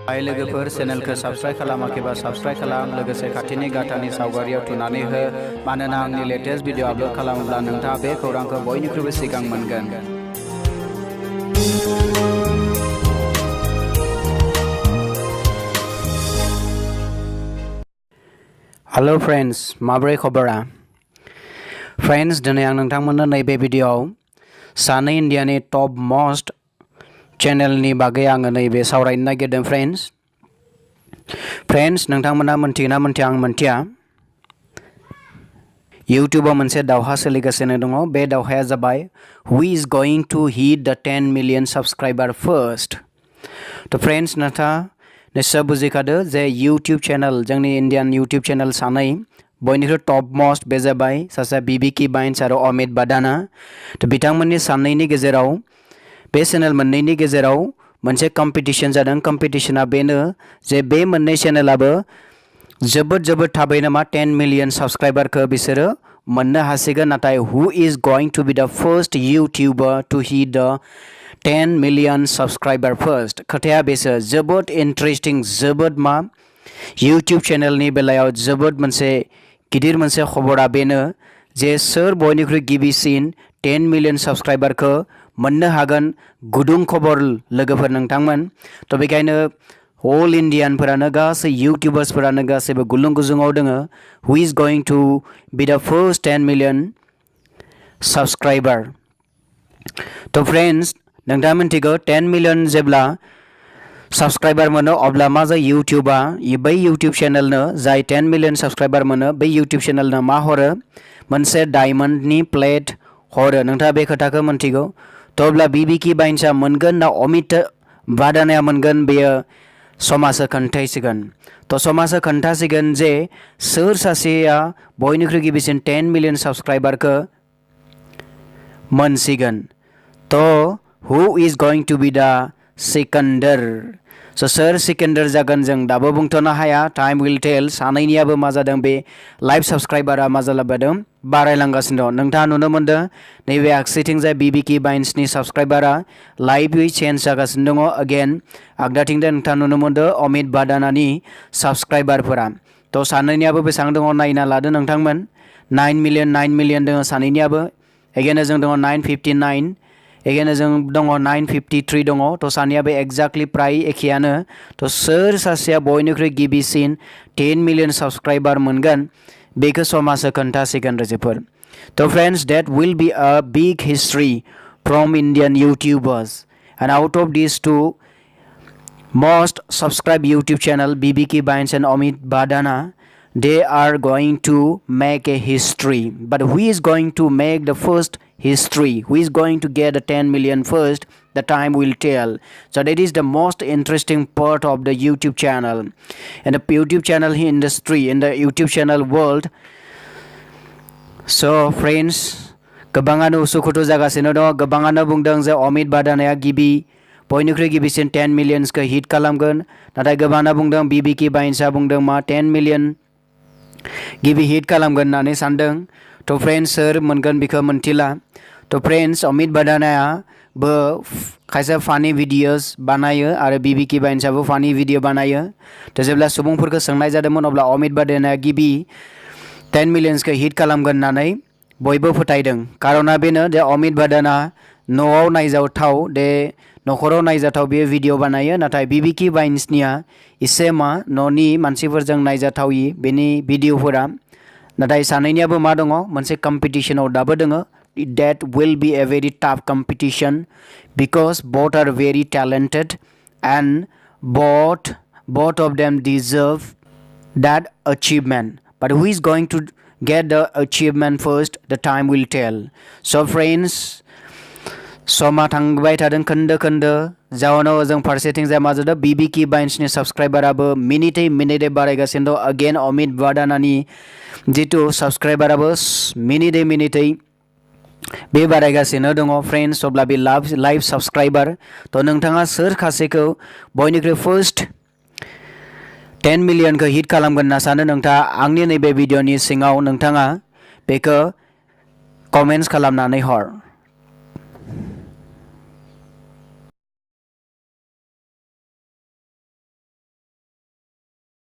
हाय लोगोफोर चेनेलखौ subscribe खालामाखैबा subscribe खालाम लोगोसे खाथिनि गाथानि सावगारियाव थुनानै हो मानोना आंनि लेटेस्ट भिडिअ आपलोड खालामोब्ला नोंथाङा बे खौरांखौ बयनिख्रुइबो सिगां मोनगोन। हेलो फ्रेंड्स, माबोरै खबरा? फ्रेंड्स, दिनै आं नोंथांमोननो नैबे भिडिअआव सानै इन्डियानि टप मोस्ट चेनेलनि बागै आङो नैबे सावरायनो नागिरदों। फ्रेंड्स, नोंथांमोना मोनथियोना मोनथिया आं मोनथिया। इउट्यूबाव मोनसे दावहा सोलिगासिनो दङ। बे दावहाया जाबाय who is going to hit the 10 million subscriber first. Friends, नोंथाङा निश्चय बुजिखादो जे इउट्यूब चेनेल, जोंनि इन्डियान इउट्यूब चेनेल सानै बयनिख्रुइ टप मोस्ट, बे जाबाय सासे बीबीके बाइन्स आरो अमित बादाना। बिथांमोननि सानैनि गेजेराव, बे चेनेल मोननैनि गेजेराव मोनसे कम्पिटिशन जादों। कम्पिटिशना बेनो जे बे मोननै चेनेलाबो जोबोद थाबैनो 10 मिलियन साबस्क्राइबारखौ बिसोरो मोननो हासिगोन। नाथाय who is going to be the first YouTuber to hit the 10 million subscriber first. खोथाया बेसो जोबोद इन्टारेस्टिं, जोबोद इउट्यूब चेनेलनि बेलायाव जोबोद मोनसे गिदिर मोनसे खबरा बेनो जे सोर बयनिख्रुइ गिबिसिन 10 मिलियन साबस्क्राइबारखौ मोननो हागोन। गुदुं खबर लोगोफोर नोंथांमोन। बेखायनो अल इन्डियानफोरानो, गासै इउट्यूबार्सफोरानो गासैबो गुलुं गुजुङाव दोङो who is going to be the first 10 million subscriber. Friends, नोंथाङा मिन्थिगौ 10 मिलियन जेब्ला साबस्क्राइबार मोनो अब्ला मा जायो, इउट्यूबा बै इउट्यूब चेनेलनो जाय 10 मिलियन साबस्क्राइबार मोनो बै इउट्यूब चेनेलनो मा हरो, मोनसे डायमंडनि प्लेट हरो। नोंथाङा बे खोथाखौ मिन्थिगौ। अब्ला बीबीके बाइन्सआ मोनगोन ना अमित बादानाया मोनगोन, बेयो समाजआ खोन्थासिगोन। समाजआ खोन्थासिगोन जे सोर सासेया बयनिख्रुइ गिबिसिन 10 मिलियन साबस्क्राइबारखौ मोनसिगोन। Who is going to be the सेकेन्डर। सोर सेकेन्डर जागोन जों दाबो बुंथ'नो हाया। Time will tell. सानैनियाबो मा जादों, बे लाइभ साबस्क्राइबारा मा जालांदों, बारायलांगासिनो दं। नोंथाङा नुनो मोनदों नैबे आगसिथिंजाय बीबीके बाइन्सनि साबस्क्राइबारा लाइभै चेन्ज जागासिनो दङ। अगेन आगदाथिंजाय नोंथाङा नुनो मोनदों अमित बादानानि साबस्क्राइबारफोरा। सानैनियाबो बेसेबां दङ नायना लादो नोंथांमोन। 9 मिलियन दङ सानैनियाबो। एगेन जों दङ 959, एगेन जों दङ 953 दङ। सानैयाबो एक्जाक्टलि प्राय एखेयानो। सोर सासेया बयनिख्रुइ गिबिसिन 10 मिलियन साबस्क्राइबार मोनगोन बेखौ समाजआ खोन्थासिगोन रोजोफोर। Friends, that will be a big history from Indian YouTubers, and out of these two most subscribed YouTube channel, BBK Bains and Amit Badana, they are going to make a history. But who is going to make the first history? Who is going to get the 10 million first? The time will tell. That is the most interesting part of the YouTube channel. And the YouTube channel industry, in the YouTube channel world. Friends, गोबाङानो उसुखुथु जागासिनो दङ। गोबाङानो बुंदों जे अमित बादानाया बयनिख्रुइ गिबिसिन 10 मिलियनसखौ hit खालामगोन। नाथाय गोबाङानो बुंदों बीबीके बाइन्सआ बुंदों 10 मिलियन गिबि हिट खालामगोन होननानै सानदों। फ्रेंड्स, सोर मोनगोन बेखौ मोनथिला। फ्रेंड्स, अमित बादानायाबो खायसे फानि भिडिअस बानायो आरो बीबीके बाइन्सआबो फानि भिडिअ बानायो। जेब्ला सुबुंफोरखौ सोंनाय जादोंमोन अब्ला अमित बादानाया गिबि 10 मिलियनसखौ हिट खालामगोन होननानै बयबो फोथायदों। कारना बेनो जे अमित बादाना न'आव नायजाथाव, न'खराव नायजाथाव बे भिडिअ बानायो। नाथाय बीबीके बाइन्सनिया एसे न'नि मानसिफोरजों नायजाथावि बेनि भिडिअफोरा। नाथाय सानैनियाबो मा दङ, मोनसे कम्पिटिशनाव दाबो दङ। That will be a very tough competition because both are very talented and both of them deserve that achievement. But who is going to get the achievement first? The time will tell. Friends, समा थांबाय थादों खोन्दो जाउनाव जों फारसेथिंजाय मा जादों, BBK बाइन्सनि साबस्क्राइबाराबो मिनिटै बारायगासिनो दं। अगेन अमित बादानानि जितु साबस्क्राइबाराबो मिनिटै बे बारायगासिनो दङ। फ्रेंड्स, अब्ला बे लाइभ साबस्क्राइबार। नोंथाङा सोर खासेखौ बयनिख्रुइ फार्स्ट 10 मिलियनखौ हिट खालामगोन होनना सानो? नोंथाङा आंनि नैबे भिडिअनि सिङाव नोंथाङा बेखौ कमेन्ट्स खालामनानै हर।